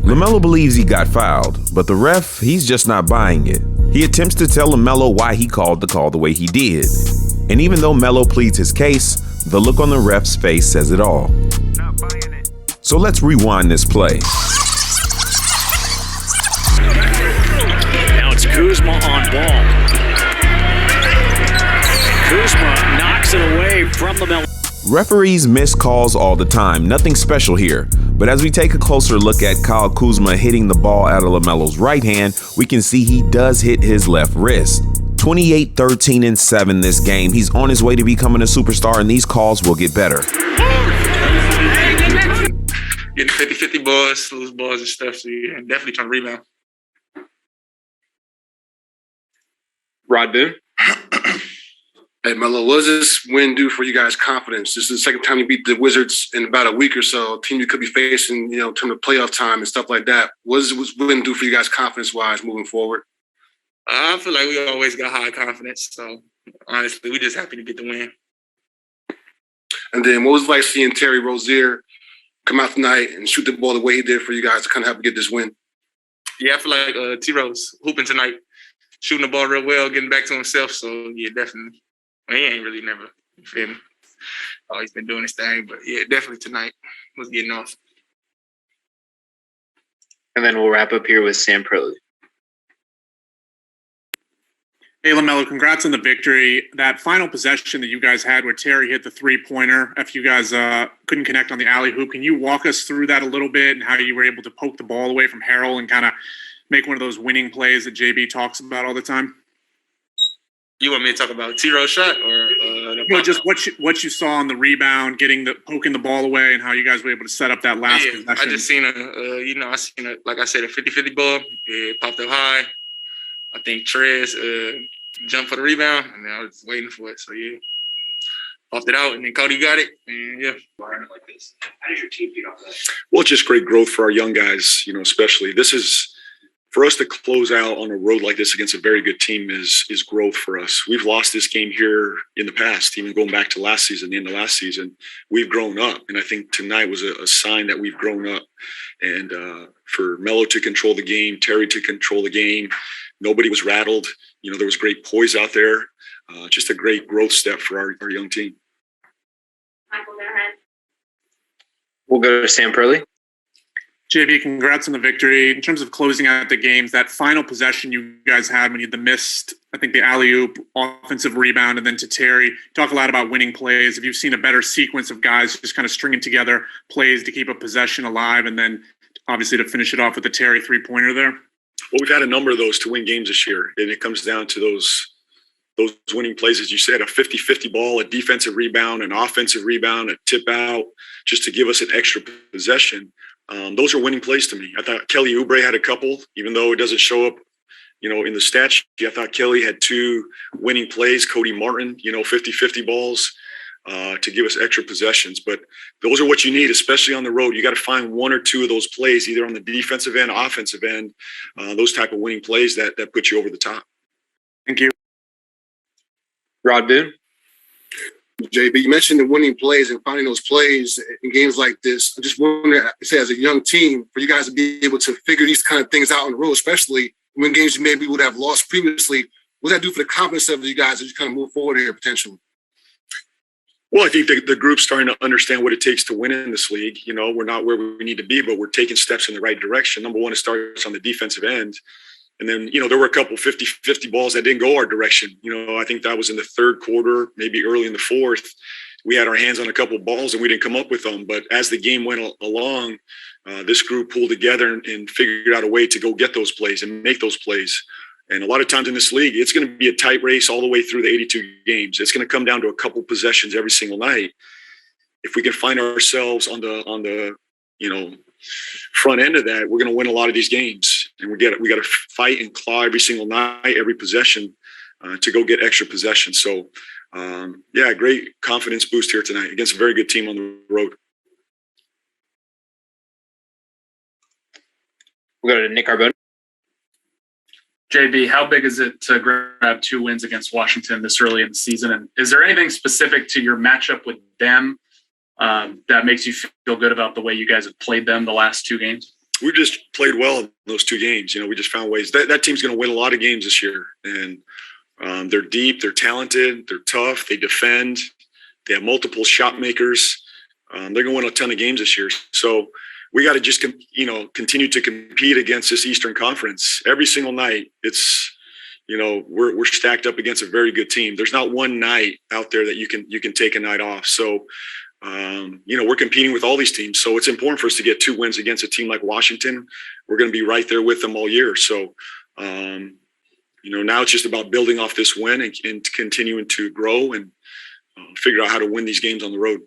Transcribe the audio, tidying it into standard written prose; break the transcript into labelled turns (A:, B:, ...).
A: LaMelo believes he got fouled, but the ref, he's just not buying it. He attempts to tell LaMelo why he called the call the way he did. And even though Melo pleads his case, the look on the ref's face says it all. Not buying it. So let's rewind this play.
B: Now it's Kuzma on ball. Kuzma knocks it away from LaMelo.
A: Referees miss calls all the time, nothing special here. But as we take a closer look at Kyle Kuzma hitting the ball out of LaMelo's right hand, we can see he does hit his left wrist. 28, 13, and 7 this game. He's on his way to becoming a superstar, and these calls will get better.
C: Getting 50-50 balls, loose balls and stuff, so yeah, definitely trying to rebound.
D: Rod Boone.
E: Hey, Melo, what does this win do for you guys' confidence? This is the second time you beat the Wizards in about a week or so. A team you could be facing, in terms of playoff time and stuff like that. What does this win do for you guys confidence-wise moving forward?
C: I feel like we always got high confidence, so honestly, we're just happy to get the win.
E: And then what was it like seeing Terry Rozier come out tonight and shoot the ball the way he did for you guys to kind of help get this win?
C: Yeah, I feel like T-Rose hooping tonight, shooting the ball real well, getting back to himself, so yeah, definitely. He ain't really never, you feel me? He's been doing his thing, but yeah, definitely tonight was getting off.
D: And then we'll wrap up here with Sam Proley.
F: Hey, LaMelo, congrats on the victory. That final possession that you guys had where Terry hit the three-pointer after you guys couldn't connect on the alley-hoop, can you walk us through that a little bit and how you were able to poke the ball away from Harrell and kind of make one of those winning plays that JB talks about all the time?
C: You want me to talk about T-Rose shot or
F: just what you saw on the rebound, poking the ball away, and how you guys were able to set up that last possession? I
C: just seen like I said, a 50-50 ball. It popped up high. I think Trez jumped for the rebound, and then I was waiting for it. So yeah, popped it out, and then Cody got it, and yeah.
G: Like this. How does your team feed off that? Well, it's just great growth for our young guys. Especially this is. For us to close out on a road like this against a very good team is growth for us. We've lost this game here in the past, even going back to last season, the end of last season. We've grown up, and I think tonight was a sign that we've grown up. And for Melo to control the game, Terry to control the game, nobody was rattled. There was great poise out there. Just a great growth step for our young team.
D: Michael, go ahead. We'll go to Sam Proley.
F: JB, congrats on the victory. In terms of closing out the games, that final possession you guys had when you had the missed, I think the alley-oop, offensive rebound, and then to Terry, talk a lot about winning plays. Have you seen a better sequence of guys just kind of stringing together plays to keep a possession alive and then obviously to finish it off with the Terry three-pointer there?
G: Well, we've had a number of those to win games this year, and it comes down to those winning plays, as you said, a 50-50 ball, a defensive rebound, an offensive rebound, a tip out, just to give us an extra possession. Those are winning plays to me. I thought Kelly Oubre had a couple, even though it doesn't show up, in the stat sheet. I thought Kelly had 2 winning plays. Cody Martin, 50-50 balls to give us extra possessions. But those are what you need, especially on the road. You got to find 1 or 2 of those plays, either on the defensive end, offensive end, those type of winning plays that put you over the top.
F: Thank you.
D: Rod Boone.
E: JB, you mentioned the winning plays and finding those plays in games like this. I just wonder, say, as a young team, for you guys to be able to figure these kind of things out on the road, especially when games you maybe would have lost previously, what does that do for the confidence of you guys as you kind of move forward here potentially?
G: Well, I think the group's starting to understand what it takes to win in this league. We're not where we need to be, but we're taking steps in the right direction. Number one, it starts on the defensive end. And then, there were a couple 50-50 balls that didn't go our direction. I think that was in the third quarter, maybe early in the fourth. We had our hands on a couple of balls and we didn't come up with them. But as the game went along, this group pulled together and figured out a way to go get those plays and make those plays. And a lot of times in this league, it's going to be a tight race all the way through the 82 games. It's going to come down to a couple possessions every single night. If we can find ourselves on the front end of that, we're going to win a lot of these games. And we got to fight and claw every single night, every possession to go get extra possessions. So, great confidence boost here tonight against a very good team on the road.
D: We'll go to Nick Arbone.
H: JB, how big is it to grab 2 wins against Washington this early in the season? And is there anything specific to your matchup with them that makes you feel good about the way you guys have played them the last 2 games?
G: we've just played well in those 2 games. We just found ways that team's going to win a lot of games this year, and they're deep, they're talented, they're tough, they defend, they have multiple shot makers. They're going to win a ton of games this year. So we got to just, continue to compete against this Eastern Conference every single night. It's, we're stacked up against a very good team. There's not one night out there that you can take a night off. So, we're competing with all these teams. So it's important for us to get 2 wins against a team like Washington. We're going to be right there with them all year. So, now it's just about building off this win and continuing to grow and figure out how to win these games on the road.